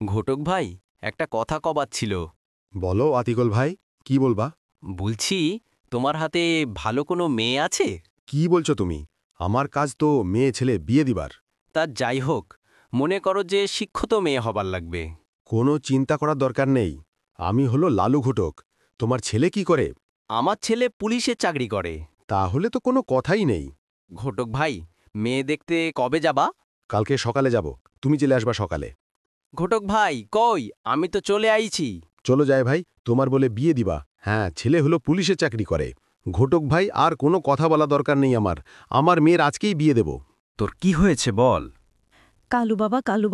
ঘটক ভাই, একটা কথা কবার ছিল। বলো আতিকুল ভাই, কি বলবা? বলছি, তোমার হাতে ভালো কোনো মেয়ে আছে? কি বলছো তুমি? আমার কাজ তো মেয়ে ছেলে বিয়ে দিবার। তা যাই হোক, মনে করো যে শিক্ষিত মেয়ে হবার লাগবে। কোনো চিন্তা করার দরকার নেই। আমি হলো লালু ঘটক। তোমার ছেলে কি করে? আমার ছেলে পুলিশে চাকরি করে। তাহলে তো কোনো কথাই নেই। ঘটক ভাই, মেয়ে দেখতে কবে যাবা? কালকে সকালে যাব। তুমি চলে আসবা সকালে। ঘটক ভাই কই, আমি তো চলে আইছি। চলো যায় ভাই, তোমার বলে বিয়ে দিবা। হ্যাঁ, ছেলে হলো পুলিশে চাকরি করে। ঘটক ভাই, আর কোনো কথা বলা দরকার নেই আমার। আমার মেয়ের আজকেই বিয়ে দেব। তোর কি হয়েছে বল। কালু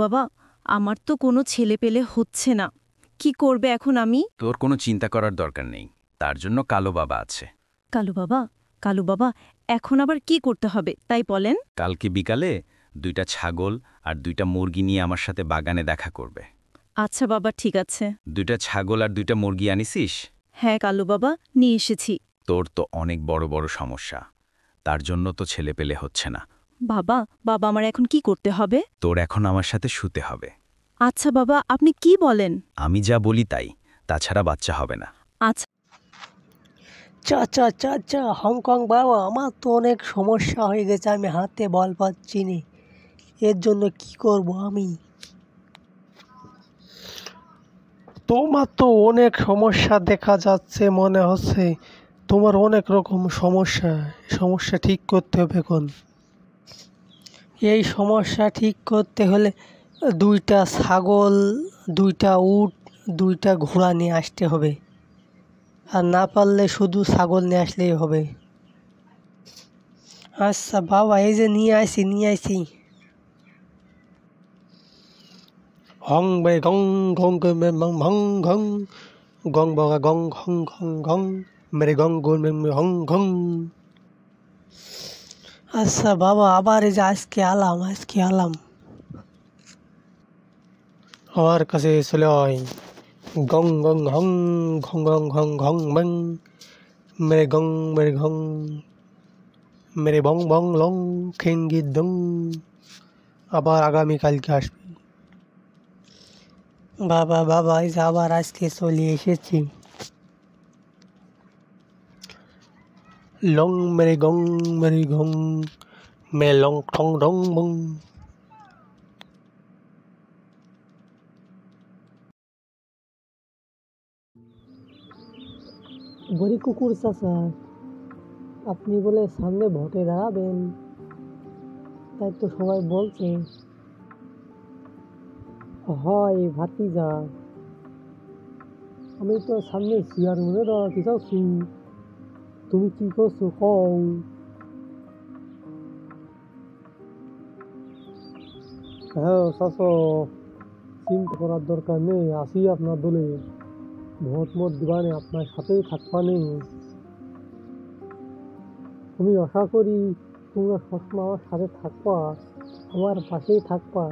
বাবা, আমার তো কোনো ছেলে পেলে হচ্ছে না। কি করবে এখন আমি? তোর কোনো চিন্তা করার দরকার নেই, তার জন্য কালো বাবা আছে। কালু বাবা, এখন আবার কি করতে হবে তাই বলেন। কালকে বিকালে 2টা ছাগল আর 2টা মুরগি নিয়ে আমার সাথে বাগানে দেখা করবে। আচ্ছা বাবা, ঠিক আছে। 2টা ছাগল আর 2টা মুরগি আনিসিস? হ্যাঁ কালু বাবা, নিয়ে এসেছি। তোর তো অনেক বড় বড় সমস্যা, তার জন্য তো ছেলে পেলে হচ্ছে না। বাবা বাবা, আমার এখন কি করতে হবে? তোর এখন আমার সাথে শুতে হবে। আচ্ছা বাবা, আপনি কি বলেন? আমি যা বলি তাই, তাছাড়া বাচ্চা হবে না। আচ্ছা চা হংকং বাবা, আমার তো অনেক সমস্যা হয়ে গেছে, আমি হাতে বল পাচ্ছি না। এর জন্য কি করব আমি? তোমার তো অনেক সমস্যা দেখা যাচ্ছে, মনে হচ্ছে তোমার অনেক রকম সমস্যা ঠিক করতে হবে এখন। এই সমস্যা ঠিক করতে হলে 2টা ছাগল, 2টা উট, 2টা ঘোড়া নিয়ে আসতে হবে। আর না পারলে শুধু ছাগল নিয়ে আসলেই হবে। আচ্ছা বাবা, এই যে নিয়ে আইছি। হং বে গং গং গে মে মং ভং ঘং গং বগা গং ঘং ঘং ঘং মেরে গং গো মে মে হং ঘং। আচ্ছা বাবা, আবার এই যে আজকে আলাম আমার কাছে চলে আয়। গং গং হং ঘং ঘং ঘং ঘং মং মেরে ঘং মেরে বং বং লং খেঙ্গি দং। আবার আগামীকালকে আসবে। বাবা, এই যে আবার আজকে চলে এসেছি। লং মেরে ঘং মে লং ঠং ডং বং। বড়ি কুকুর চাচা, আপনি বলে সামনে ভোটে দাঁড়াবেন, তাই তো সবাই বলছে। হয় ভাতিজা, আমি তো সামনে চেয়ারম্যানে দাঁড়াতে চাচ্ছি। তুমি কি করছো কও? হ্যাঁ চাচা, চিন্তা করার দরকার নেই, আসি আপনার দলে। ভোট দিবানে আপনার সাথেই থাকবানে। আমি আশা করি তোমরা সবসময় আমার সাথে থাকবা, আমার পাশেই থাকবা।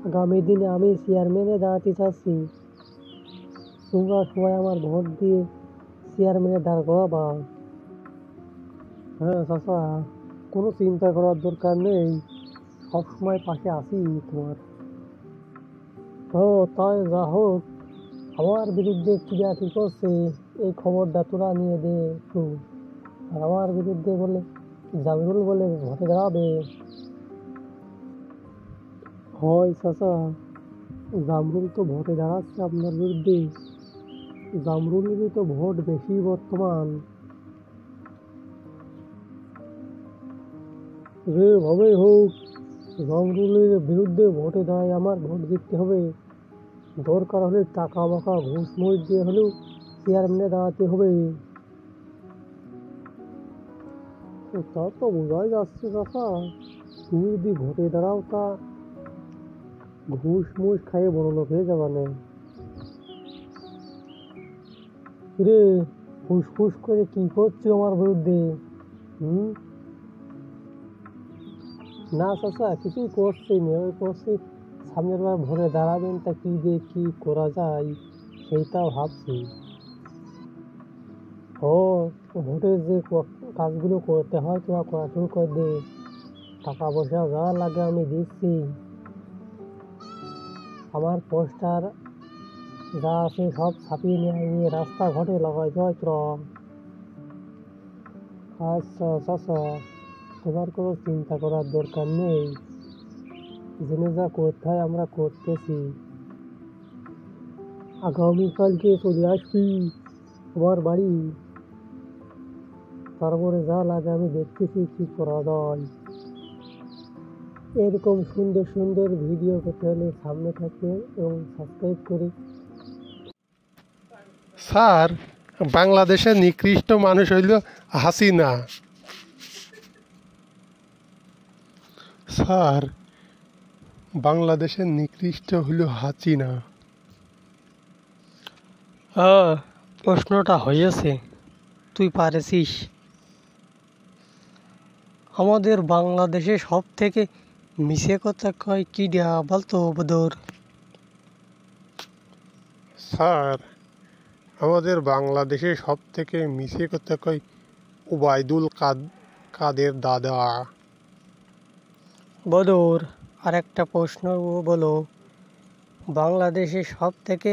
আগামী দিনে আমি চেয়ারম্যানে দাঁড়াতে চাচ্ছি, তোমরা সবাই আমার ভোট দিয়ে চেয়ারম্যানে দাঁড় করাবা। হ্যাঁ চাচা, কোনো চিন্তা করার দরকার নেই, সবসময় পাশে আছি তোমার। ও তাই যা হোক, আমার বিরুদ্ধে ক্রিয়া কি করছে এই খবরটা তোরা নিয়ে দে একটু। আর আমার বিরুদ্ধে বলে জামিরুল বলে ভোটে দাঁড়াবে। হয় চাচা, জামরুল তো ভোটে দাঁড়াচ্ছে আপনার বিরুদ্ধে। জামরুলেরই তো ভোট বেশি বর্তমান। যেভাবেই হোক, জামরুলের বিরুদ্ধে ভোটে দাঁড়ায় আমার ভোট জিততে হবে। দরকার হলে টাকা বাকা ঘুষ মুষ দিয়ে হলেও চেয়ারম্যানে দাঁড়াতে হবে। তা তো বোঝাই যাচ্ছে চাচা, তুমি যদি ভোটে দাঁড়াও তা ঘুষ মুষ খাইয়ে বড় লোক হয়ে যাবা না। রে, ফুসফুস করে কি করছো আমার বিরুদ্ধে? হুম? না চাচা, কিছুই করছি না, ওই করছি সামনের বার ভোটে দাঁড়াবেন, তা কি দিয়ে কি করা যায় সেইটাও ভাবছি। ও, ভোটের যে কাজগুলো করতে হয় তোরা করা শুরু করে দে। টাকা পয়সা যা লাগে আমি দিচ্ছি। আমার পোস্টার যা আছে সব ছাপিয়ে নিয়ে রাস্তাঘাটে লাগায় জয়ত্রম। আচ্ছা চাচা, তোমার কোনো চিন্তা করার দরকার নেই, জেনে যা কোথায় আমরা করতেছি। আগামীকালকে চলে আসবি আমার বাড়ি, তারপরে যা লাগে আমি দেখতেছি কি করা যায়। এরকম সুন্দর সুন্দর ভিডিও পেতে হলে সামনে থাকবে এবং সাবস্ক্রাইব করি। স্যার, বাংলাদেশের নিকৃষ্ট মানুষ হইল হাসিনা। স্যার, বাংলাদেশের নিকৃষ্ট হইল হাসিনা। হ্যাঁ, প্রশ্নটা হয়েছে, তুই পারেছিস। আমাদের বাংলাদেশে সব থেকে মিছে কথা কয় কিডা বলতো বদর? স্যার, আমাদের বাংলাদেশে সব থেকে মিছে কথা কয় ওবায়দুল কাদের দাদা। বদর, আর একটা প্রশ্ন বলো, বাংলাদেশে সব থেকে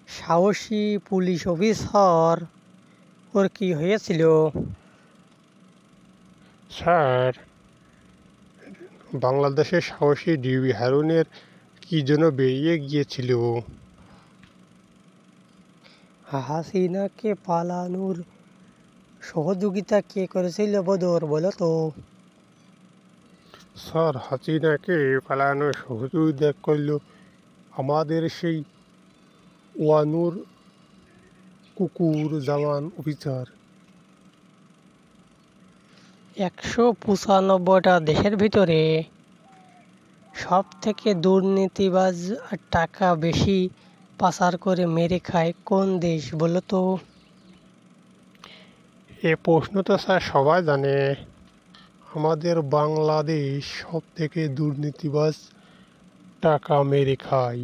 সাহসী পুলিশ অফিসার ওর কি হয়েছিল? স্যার, বাংলাদেশের সাহসী ডিবি হারুনের কি যেন বেরিয়ে গিয়েছিল। হাসিনাকে পালানোর সহযোগিতা কে করেছিল বদর, বলো তো? স্যার, হাসিনাকে পালানোর সহযোগিতা করল আমাদের সেই ওয়ানুর কুকুর জামান অফিসার। 195টা দেশের ভিতরে সব থেকে দুর্নীতিবাজ আর টাকা বেশি পাচার করে মেরে খায় কোন দেশ, বলো তো? এ প্রশ্ন তো স্যার সবাই জানে, আমাদের বাংলাদেশ সব থেকে দুর্নীতিবাজ, টাকা মেরে খায়।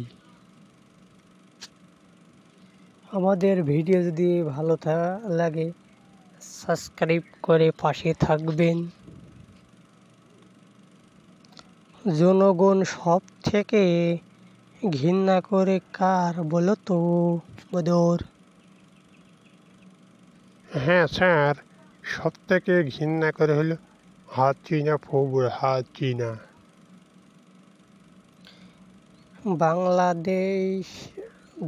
আমাদের ভিডিও যদি ভালো লাগে সাবস্ক্রাইব করে পাশে থাকবেন। জনগণ সব থেকে ঘৃণা করে কার, বলো তো বদর? হ্যাঁ স্যার, সব থেকে ঘৃণা করে হলো হাসিনা ফখরুল, হাসিনা। বাংলাদেশ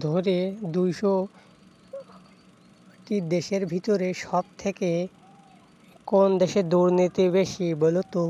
ধরে 200টি দেশের ভিতরে সব থেকে কোন দেশে দুর্নীতি বেশি, বলো তো?